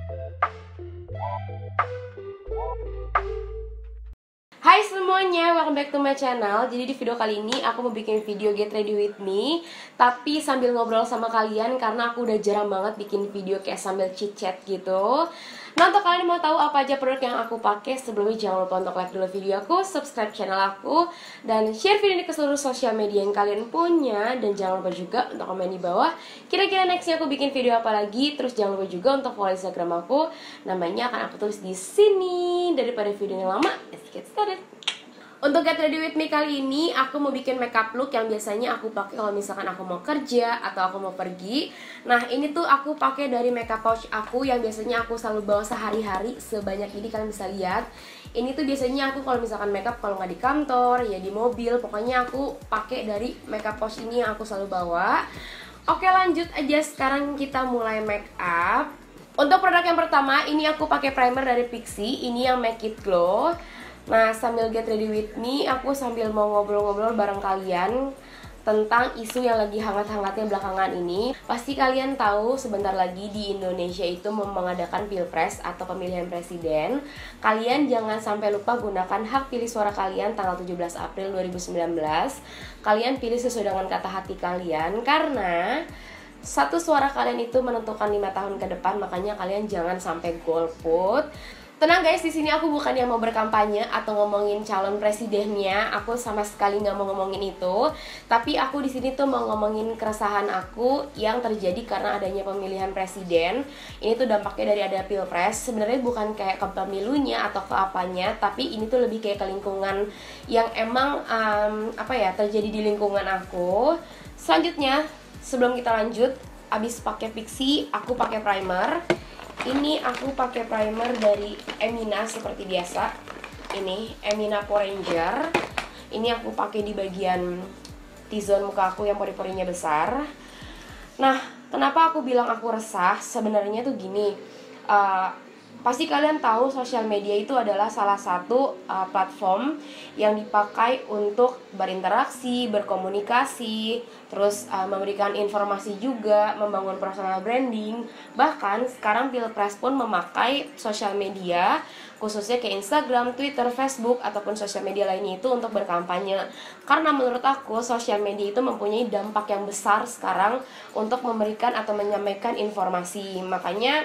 Hai semuanya, welcome back to my channel. Jadi di video kali ini aku mau bikin video get ready with me, tapi sambil ngobrol sama kalian karena aku udah jarang banget bikin video kayak sambil chit chat gitu. Nah, untuk kalian mau tahu apa aja produk yang aku pakai, sebelumnya jangan lupa untuk like dulu video aku, subscribe channel aku, dan share video ini ke seluruh sosial media yang kalian punya. Dan jangan lupa juga untuk komen di bawah kira-kira nextnya aku bikin video apa lagi. Terus jangan lupa juga untuk follow Instagram aku, namanya akan aku tulis di sini. Daripada video yang lama, let's get started. Untuk get ready with me kali ini, aku mau bikin makeup look yang biasanya aku pakai kalau misalkan aku mau kerja atau aku mau pergi. Nah, ini tuh aku pakai dari makeup pouch aku yang biasanya aku selalu bawa sehari-hari. Sebanyak ini kalian bisa lihat. Ini tuh biasanya aku kalau misalkan makeup kalau nggak di kantor, ya di mobil, pokoknya aku pakai dari makeup pouch ini yang aku selalu bawa. Oke, lanjut aja, sekarang kita mulai makeup. Untuk produk yang pertama, ini aku pakai primer dari Pixi, ini yang Make It Glow. Nah, sambil get ready with me, aku sambil mau ngobrol-ngobrol bareng kalian tentang isu yang lagi hangat-hangatnya belakangan ini. Pasti kalian tahu sebentar lagi di Indonesia itu mengadakan pilpres atau pemilihan presiden. Kalian jangan sampai lupa gunakan hak pilih suara kalian tanggal 17 April 2019. Kalian pilih sesuai dengan kata hati kalian, karena satu suara kalian itu menentukan 5 tahun ke depan. Makanya kalian jangan sampai golput. Tenang guys, di sini aku bukan yang mau berkampanye atau ngomongin calon presidennya. Aku sama sekali nggak mau ngomongin itu. Tapi aku di sini tuh mau ngomongin keresahan aku yang terjadi karena adanya pemilihan presiden. Ini tuh dampaknya dari ada pilpres. Sebenarnya bukan kayak ke pemilunya atau ke apanya, tapi ini tuh lebih kayak ke lingkungan yang emang terjadi di lingkungan aku. Selanjutnya, sebelum kita lanjut, abis pakai Pixi, aku pakai primer. Ini aku pakai primer dari Emina seperti biasa. Ini Emina Pore Ranger. Ini aku pakai di bagian T-zone muka aku yang pori-porinya besar. Nah, kenapa aku bilang aku resah? Sebenarnya tuh gini, pasti kalian tahu sosial media itu adalah salah satu platform yang dipakai untuk berinteraksi, berkomunikasi, terus memberikan informasi juga, membangun personal branding. Bahkan sekarang Pilpres pun memakai sosial media, khususnya kayak Instagram, Twitter, Facebook, ataupun sosial media lainnya itu untuk berkampanye. Karena menurut aku sosial media itu mempunyai dampak yang besar sekarang untuk memberikan atau menyampaikan informasi. Makanya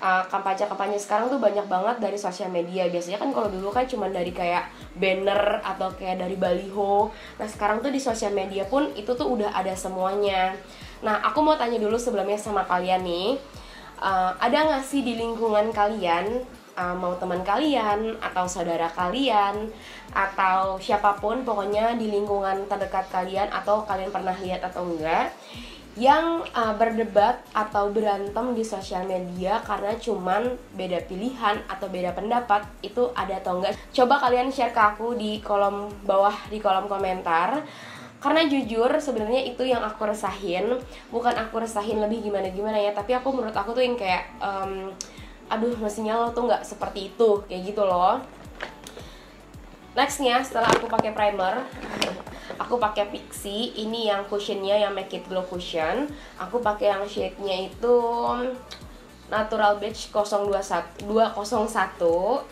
kampanye-kampanye sekarang tuh banyak banget dari sosial media. Biasanya kan kalau dulu kan cuma dari kayak banner atau kayak dari baliho. Nah, sekarang tuh di sosial media pun itu tuh udah ada semuanya. Nah, aku mau tanya dulu sebelumnya sama kalian nih, ada gak sih di lingkungan kalian, mau teman kalian atau saudara kalian atau siapapun, pokoknya di lingkungan terdekat kalian atau kalian pernah lihat atau enggak, yang berdebat atau berantem di sosial media karena cuman beda pilihan atau beda pendapat? Itu ada atau enggak? Coba kalian share ke aku di kolom bawah, di kolom komentar. Karena jujur sebenarnya itu yang aku resahin. Bukan aku resahin lebih gimana-gimana ya, tapi menurut aku tuh yang kayak aduh, mestinya lo tuh nggak seperti itu, kayak gitu loh. Nextnya, setelah aku pakai primer, aku pakai Pixi. Ini yang cushionnya, yang Make It Glow cushion. Aku pakai yang shade-nya itu Natural Beige 201.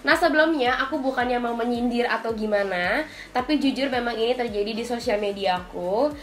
Nah, sebelumnya aku bukannya mau menyindir atau gimana, tapi jujur memang ini terjadi di sosial media aku.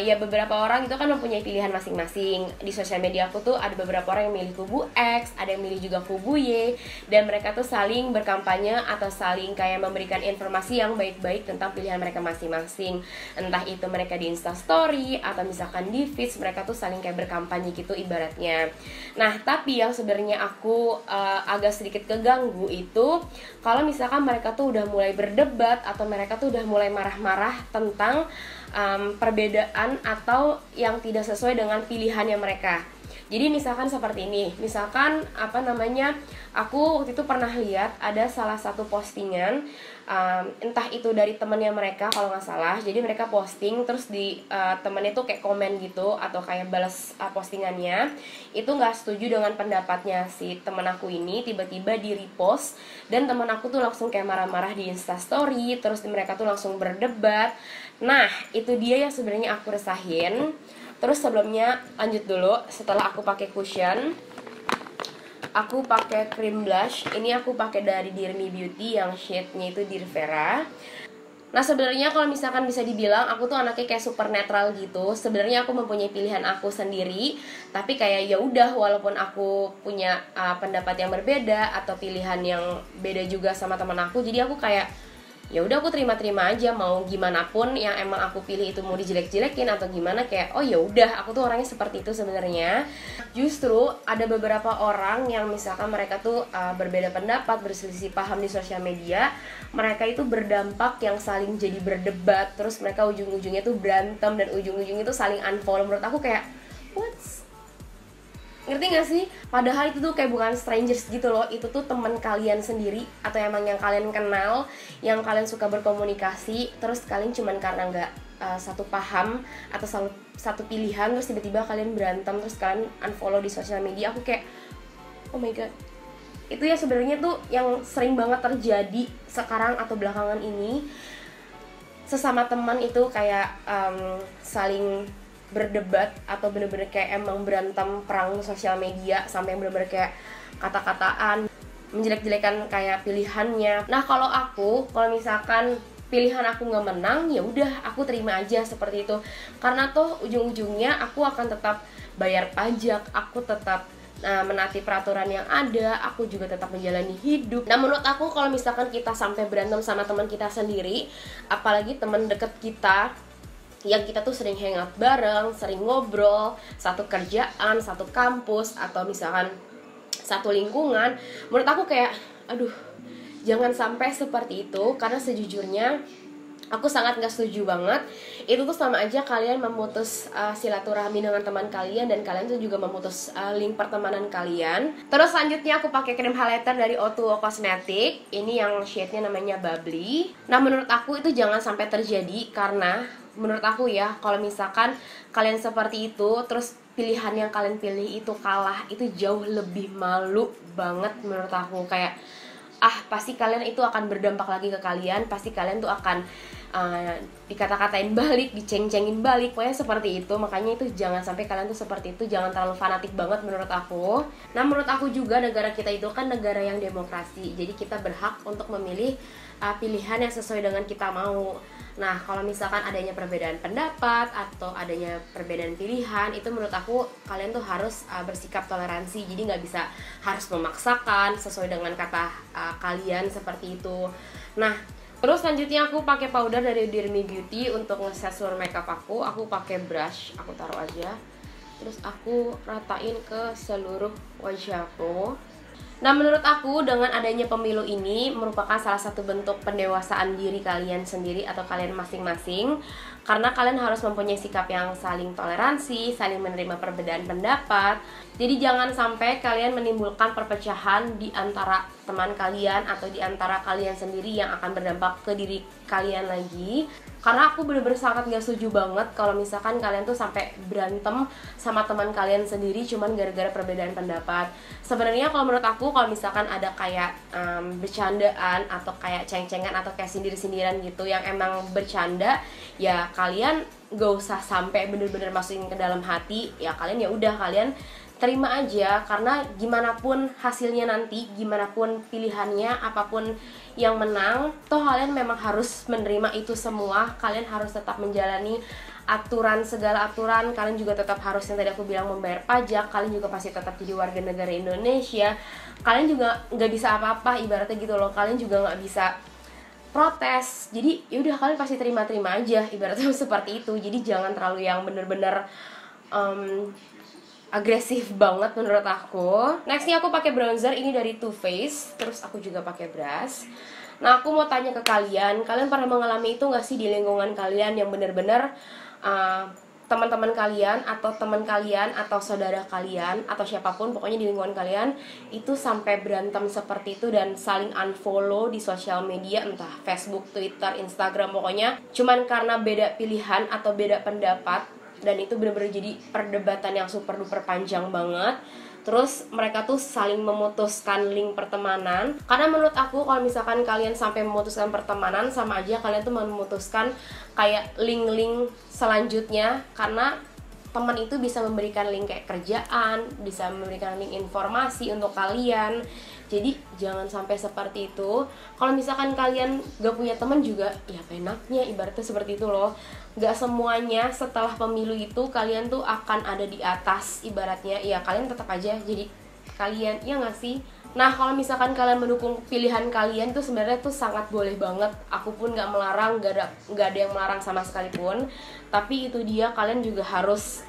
Ya beberapa orang itu kan mempunyai pilihan masing-masing. Di sosial media aku tuh ada beberapa orang yang milih kubu X, ada yang milih juga kubu Y, dan mereka tuh saling berkampanye atau saling kayak memberikan informasi yang baik-baik tentang pilihan mereka masing-masing. Entah itu mereka di Instastory atau misalkan di feeds, mereka tuh saling kayak berkampanye gitu ibaratnya. Nah, tapi yang sebenarnya aku agak sedikit keganggu itu kalau misalkan mereka tuh udah mulai berdebat atau mereka tuh udah mulai marah-marah tentang perbedaan atau yang tidak sesuai dengan pilihannya mereka. Jadi misalkan seperti ini, misalkan aku waktu itu pernah lihat ada salah satu postingan, entah itu dari temennya mereka kalau nggak salah. Jadi mereka posting terus di temennya tuh kayak komen gitu atau kayak balas postingannya itu nggak setuju dengan pendapatnya si temen aku ini, tiba-tiba di repost dan temen aku tuh langsung kayak marah-marah di Instastory, terus mereka tuh langsung berdebat. Nah, itu dia yang sebenarnya aku resahin. Terus sebelumnya lanjut dulu, setelah aku pakai cushion, Aku pakai cream blush. Ini aku pakai dari Dear Me Beauty yang shade-nya itu Dear Vera. Nah sebenarnya kalau misalkan bisa dibilang aku tuh anaknya kayak super netral gitu. Sebenarnya aku mempunyai pilihan aku sendiri, tapi kayak ya udah, walaupun aku punya pendapat yang berbeda atau pilihan yang beda juga sama teman aku, jadi aku kayak ya udah, aku terima-terima aja, mau gimana pun yang emang aku pilih itu mau dijelek-jelekin atau gimana, kayak oh ya udah, aku tuh orangnya seperti itu sebenarnya. Justru ada beberapa orang yang misalkan mereka tuh berbeda pendapat, berselisih paham di sosial media, mereka itu berdampak yang saling jadi berdebat, terus mereka ujung-ujungnya tuh berantem dan ujung-ujungnya tuh saling unfollow. Menurut aku kayak what's, ngerti gak sih? Padahal itu tuh kayak bukan strangers gitu loh. Itu tuh teman kalian sendiri, atau emang yang kalian kenal, yang kalian suka berkomunikasi. Terus kalian cuman karena nggak satu paham atau satu pilihan, terus tiba-tiba kalian berantem, terus kalian unfollow di sosial media. Aku kayak oh my god. Itu ya sebenarnya tuh yang sering banget terjadi sekarang atau belakangan ini. Sesama teman itu kayak saling berdebat atau bener-bener kayak emang berantem, perang sosial media, sampai bener-bener kayak kata-kataan, menjelek-jelekan kayak pilihannya. Nah kalau misalkan pilihan aku nggak menang, ya udah aku terima aja seperti itu, karena toh ujung-ujungnya aku akan tetap bayar pajak, aku tetap menaati peraturan yang ada, aku juga tetap menjalani hidup. Nah menurut aku kalau misalkan kita sampai berantem sama teman kita sendiri, apalagi teman deket kita yang kita tuh sering hangout bareng, sering ngobrol, satu kerjaan, satu kampus, atau misalkan satu lingkungan, menurut aku kayak aduh, jangan sampai seperti itu. Karena sejujurnya aku sangat gak setuju banget. Itu tuh sama aja kalian memutus silaturahmi dengan teman kalian, dan kalian tuh juga memutus link pertemanan kalian. Terus selanjutnya aku pakai krim highlighter dari O2O Cosmetic. Ini yang shade-nya namanya Bubbly. Nah menurut aku itu jangan sampai terjadi, karena menurut aku ya, kalau misalkan kalian seperti itu, terus pilihan yang kalian pilih itu kalah, itu jauh lebih malu banget menurut aku. Kayak pasti kalian itu akan berdampak lagi ke kalian, pasti kalian tuh akan dikata-katain balik, diceng-cengin balik, pokoknya seperti itu. Makanya itu jangan sampai kalian tuh seperti itu, jangan terlalu fanatik banget menurut aku. Nah menurut aku juga negara kita itu kan negara yang demokrasi, jadi kita berhak untuk memilih pilihan yang sesuai dengan kita mau. Nah kalau misalkan adanya perbedaan pendapat atau adanya perbedaan pilihan, itu menurut aku kalian tuh harus bersikap toleransi. Jadi nggak bisa harus memaksakan sesuai dengan kata kalian seperti itu. Nah terus selanjutnya aku pakai powder dari Dear Me Beauty untuk nge-set seluruh makeup aku. Aku pakai brush, aku taruh aja, terus aku ratain ke seluruh wajah aku. Nah menurut aku dengan adanya pemilu ini merupakan salah satu bentuk pendewasaan diri kalian sendiri atau kalian masing-masing, karena kalian harus mempunyai sikap yang saling toleransi, saling menerima perbedaan pendapat. Jadi jangan sampai kalian menimbulkan perpecahan di antara teman kalian atau di antara kalian sendiri yang akan berdampak ke diri kalian lagi. Karena aku bener-bener sangat gak setuju banget kalau misalkan kalian tuh sampai berantem sama teman kalian sendiri cuman gara-gara perbedaan pendapat. Sebenarnya kalau menurut aku, kalau misalkan ada kayak bercandaan atau kayak ceng-cengan atau kayak sindir-sindiran gitu yang emang bercanda, ya kalian gak usah sampai bener-bener masukin ke dalam hati. Ya kalian ya udah, kalian terima aja, karena gimana pun hasilnya nanti, gimana pun pilihannya, apapun yang menang, toh kalian memang harus menerima itu semua. Kalian harus tetap menjalani aturan, segala aturan. Kalian juga tetap harus, yang tadi aku bilang, membayar pajak. Kalian juga pasti tetap jadi warga negara Indonesia. Kalian juga nggak bisa apa-apa, ibaratnya gitu loh. Kalian juga nggak bisa protes. Jadi yaudah, kalian pasti terima-terima aja, ibaratnya seperti itu. Jadi jangan terlalu yang bener-bener agresif banget menurut aku. Nextnya aku pakai bronzer ini dari Too Faced. Terus aku juga pakai brush. Nah aku mau tanya ke kalian, kalian pernah mengalami itu gak sih di lingkungan kalian yang bener-bener teman-teman kalian atau teman kalian atau saudara kalian atau siapapun pokoknya di lingkungan kalian itu sampai berantem seperti itu dan saling unfollow di sosial media, entah Facebook, Twitter, Instagram, pokoknya cuman karena beda pilihan atau beda pendapat. Dan itu bener-bener jadi perdebatan yang super duper panjang banget. Terus mereka tuh saling memutuskan link pertemanan. Karena menurut aku kalau misalkan kalian sampai memutuskan pertemanan, sama aja kalian tuh memutuskan kayak link-link selanjutnya. Karena teman itu bisa memberikan link kayak kerjaan, bisa memberikan link informasi untuk kalian. Jadi jangan sampai seperti itu. Kalau misalkan kalian gak punya teman juga, ya apa enaknya, ibaratnya seperti itu loh. Gak semuanya setelah pemilu itu kalian tuh akan ada di atas, ibaratnya. Ya kalian tetap aja jadi kalian, ya gak sih? Nah, kalau misalkan kalian mendukung pilihan kalian tuh sebenarnya tuh sangat boleh banget. Aku pun gak melarang, gak ada yang melarang sama sekalipun. Tapi itu dia, kalian juga harus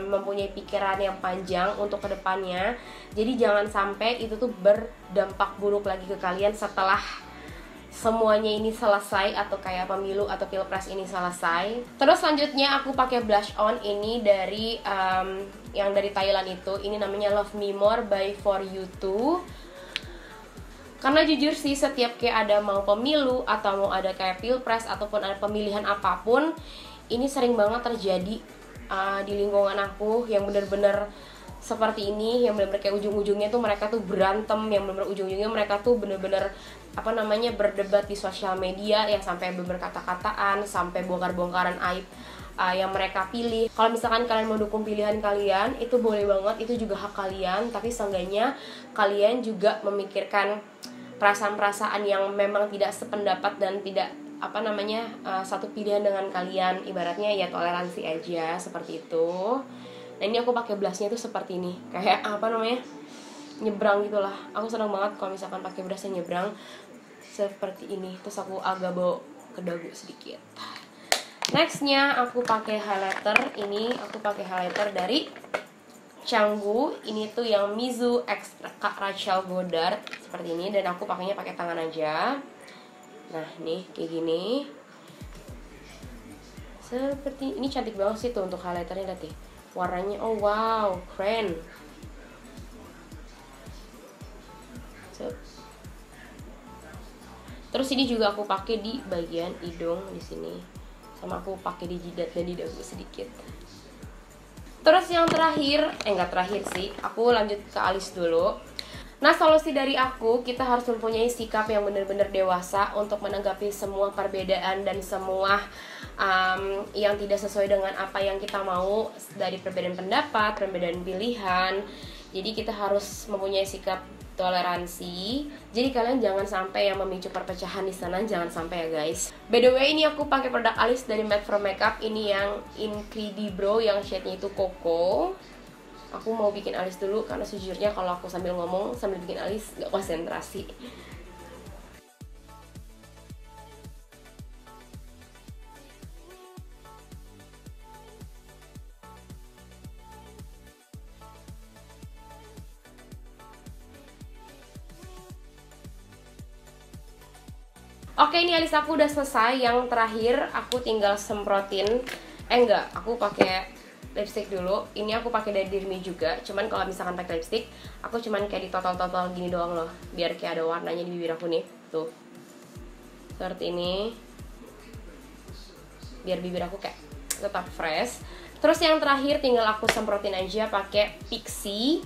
mempunyai pikiran yang panjang untuk kedepannya. Jadi jangan sampai itu tuh berdampak buruk lagi ke kalian setelah semuanya ini selesai, atau kayak pemilu atau pilpres ini selesai. Terus selanjutnya aku pakai blush on ini dari yang dari Thailand itu. Ini namanya Love Me More by For You Too. Karena jujur sih, setiap kayak ada mau pemilu atau mau ada kayak pilpres ataupun ada pemilihan apapun, ini sering banget terjadi di lingkungan aku yang bener-bener seperti ini, yang bener-bener kayak ujung-ujungnya tuh mereka tuh berantem, yang bener-bener ujung-ujungnya mereka tuh bener-bener berdebat di sosial media, yang sampai berkata-kataan, sampai bongkar-bongkaran aib yang mereka pilih. Kalau misalkan kalian mau dukung pilihan kalian, itu boleh banget, itu juga hak kalian. Tapi seenggaknya kalian juga memikirkan perasaan-perasaan yang memang tidak sependapat dan tidak satu pilihan dengan kalian. Ibaratnya ya toleransi aja, seperti itu. Nah ini aku pakai blushnya tuh seperti ini, kayak nyebrang gitulah. Aku senang banget kalau misalkan pakai blushnya nyebrang seperti ini. Terus aku agak bawa ke dagu sedikit. Nextnya aku pakai highlighter. Ini aku pakai highlighter dari Canggu. Ini tuh yang Mizu X Rachel Goddard seperti ini, dan aku pakainya pakai tangan aja. Nah nih kayak gini. Seperti ini, cantik banget sih tuh untuk highlighternya, lihat nih warnanya. Oh wow, keren. Terus ini juga aku pakai di bagian hidung di sini, sama aku pakai di jidat dan di dagu sedikit. Terus yang terakhir, nggak terakhir sih, aku lanjut ke alis dulu. Nah, solusi dari aku, kita harus mempunyai sikap yang benar-benar dewasa untuk menanggapi semua perbedaan dan semua yang tidak sesuai dengan apa yang kita mau, dari perbedaan pendapat, perbedaan pilihan. Jadi kita harus mempunyai sikap toleransi. Jadi kalian jangan sampai yang memicu perpecahan di sana, jangan sampai ya guys. By the way, ini aku pakai produk alis dari Made for Makeup. Ini yang Incredible, yang shade-nya itu Coco. Aku mau bikin alis dulu karena sejujurnya kalau aku sambil ngomong sambil bikin alis gak konsentrasi. Oke, ini alis aku udah selesai. Yang terakhir aku tinggal semprotin. Aku pakai lipstick dulu. Ini aku pakai dari Dirmi juga. Cuman kalau misalkan pakai lipstick, aku cuman kayak di total gini doang loh, biar kayak ada warnanya di bibir aku nih. Tuh. Seperti ini. Biar bibir aku kayak tetap fresh. Terus yang terakhir tinggal aku semprotin aja pakai Pixi.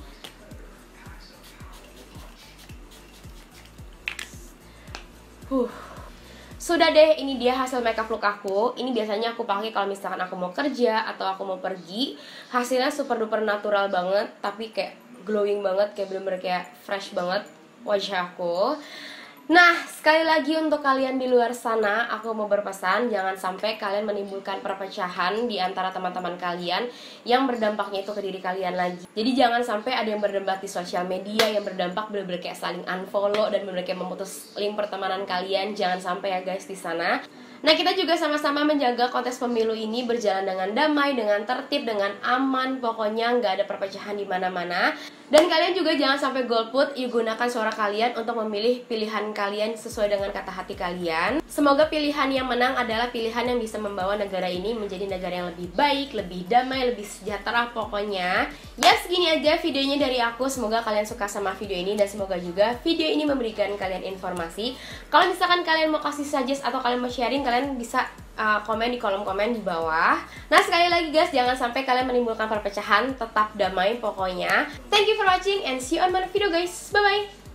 Sudah deh, ini dia hasil makeup look aku. Ini biasanya aku pakai kalau misalkan aku mau kerja atau aku mau pergi. Hasilnya super duper natural banget, tapi kayak glowing banget, kayak bener-bener kayak fresh banget wajah aku. Nah, sekali lagi untuk kalian di luar sana, aku mau berpesan, jangan sampai kalian menimbulkan perpecahan di antara teman-teman kalian yang berdampaknya itu ke diri kalian lagi. Jadi jangan sampai ada yang berdebat di sosial media yang berdampak bener-bener kayak saling unfollow dan bener-bener kayak memutus link pertemanan kalian. Jangan sampai ya guys di sana. Nah, kita juga sama-sama menjaga kontes pemilu ini berjalan dengan damai, dengan tertib, dengan aman. Pokoknya nggak ada perpecahan di mana-mana. Dan kalian juga jangan sampai golput, gunakan suara kalian untuk memilih pilihan kalian sesuai dengan kata hati kalian. Semoga pilihan yang menang adalah pilihan yang bisa membawa negara ini menjadi negara yang lebih baik, lebih damai, lebih sejahtera pokoknya. Ya, segini aja videonya dari aku. Semoga kalian suka sama video ini dan semoga juga video ini memberikan kalian informasi. Kalau misalkan kalian mau kasih suggest atau kalian mau sharing, kalian bisa komen di kolom komen di bawah. Nah, sekali lagi guys, jangan sampai kalian menimbulkan perpecahan, tetap damai pokoknya. Thank you for watching and see you on my video guys. Bye bye.